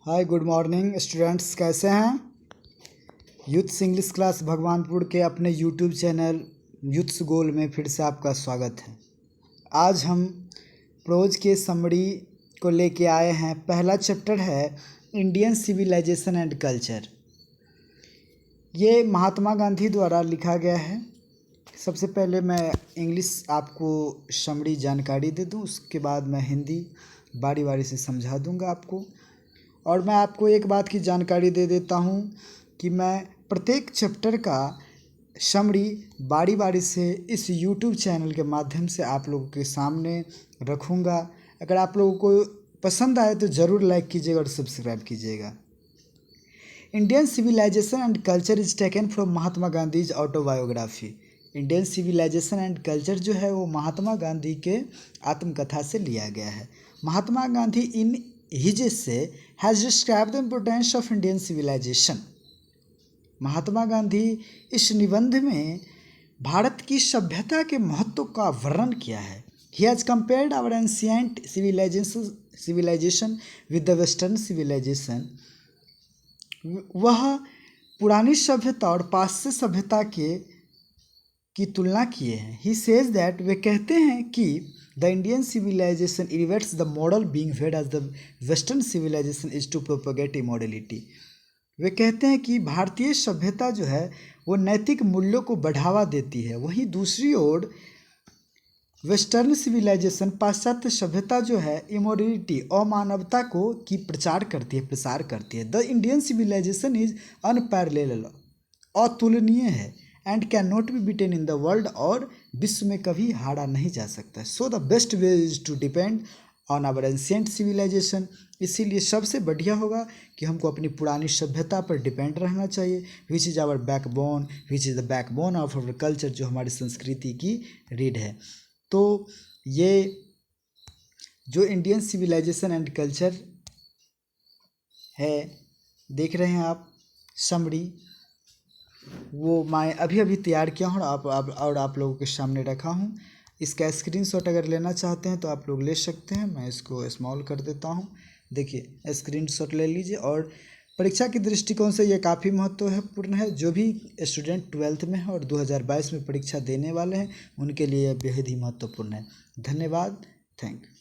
Hi good morning students, कैसे हैं। Youths English class Bhagwanpur के अपने यूट्यूब चैनल यूथ्स गोल में फिर से आपका स्वागत है। आज हम प्रोज के समरी को लेके आए हैं। पहला चैप्टर है इंडियन सिविलाइजेशन एंड कल्चर। ये महात्मा गांधी द्वारा लिखा गया है। सबसे पहले मैं इंग्लिश आपको समरी जानकारी दे दूं, उसके बाद मैं हिंदी बारी बारी से समझा दूंगा आपको। और मैं आपको एक बात की जानकारी दे देता हूँ कि मैं प्रत्येक चैप्टर का समरी बारी बारी से इस यूट्यूब चैनल के माध्यम से आप लोगों के सामने रखूँगा। अगर आप लोगों को पसंद आए तो ज़रूर लाइक कीजिएगा और सब्सक्राइब कीजिएगा। Indian civilization and culture is taken from Mahatma Gandhi's autobiography. Indian civilization and culture जो है वो महात्मा गांधी के आत्मकथा से लिया गया है। महात्मा गांधी इन his essay has described the importance of Indian civilization। Mahatma Gandhi इस निबंध में भारत की सभ्यता के महत्व का वर्णन किया है। He has compared our ancient civilization with the Western civilization। वह पुरानी सभ्यता और पाश्चात्य सभ्यता की तुलना किए हैं। He says that वे कहते हैं कि The Indian civilization elevates the moral being whereas the Western civilization is to propagate immorality। वे कहते हैं कि भारतीय सभ्यता जो है वो नैतिक मूल्यों को बढ़ावा देती है, वहीं दूसरी ओर वेस्टर्न सिविलाइजेशन पाश्चात्य सभ्यता जो है इमोरलिटी अमानवता को की प्रसार करती है। The Indian civilization is unparallel, अतुलनीय है, and can not be beaten in the world, और विश्व में कभी हारा नहीं जा सकता। So the best way is to depend on our ancient civilization. इसीलिए सबसे बढ़िया होगा कि हमको अपनी पुरानी सभ्यता पर डिपेंड रहना चाहिए। Which is our backbone, which is the backbone of our culture, जो हमारी संस्कृति की रीढ़ है। तो ये जो इंडियन सिविलाइजेशन एंड कल्चर है देख रहे हैं आप समरी, वो मैं अभी तैयार किया हूँ और आप लोगों के सामने रखा हूँ। इसका स्क्रीनशॉट अगर लेना चाहते हैं तो आप लोग ले सकते हैं। मैं इसको स्मॉल कर देता हूँ। देखिए स्क्रीनशॉट ले लीजिए। और परीक्षा के दृष्टिकोण से ये काफ़ी महत्वपूर्ण है। जो भी स्टूडेंट 12th में है और 2022 में परीक्षा देने वाले हैं उनके लिए बेहद ही महत्वपूर्ण है। धन्यवाद। Thank you.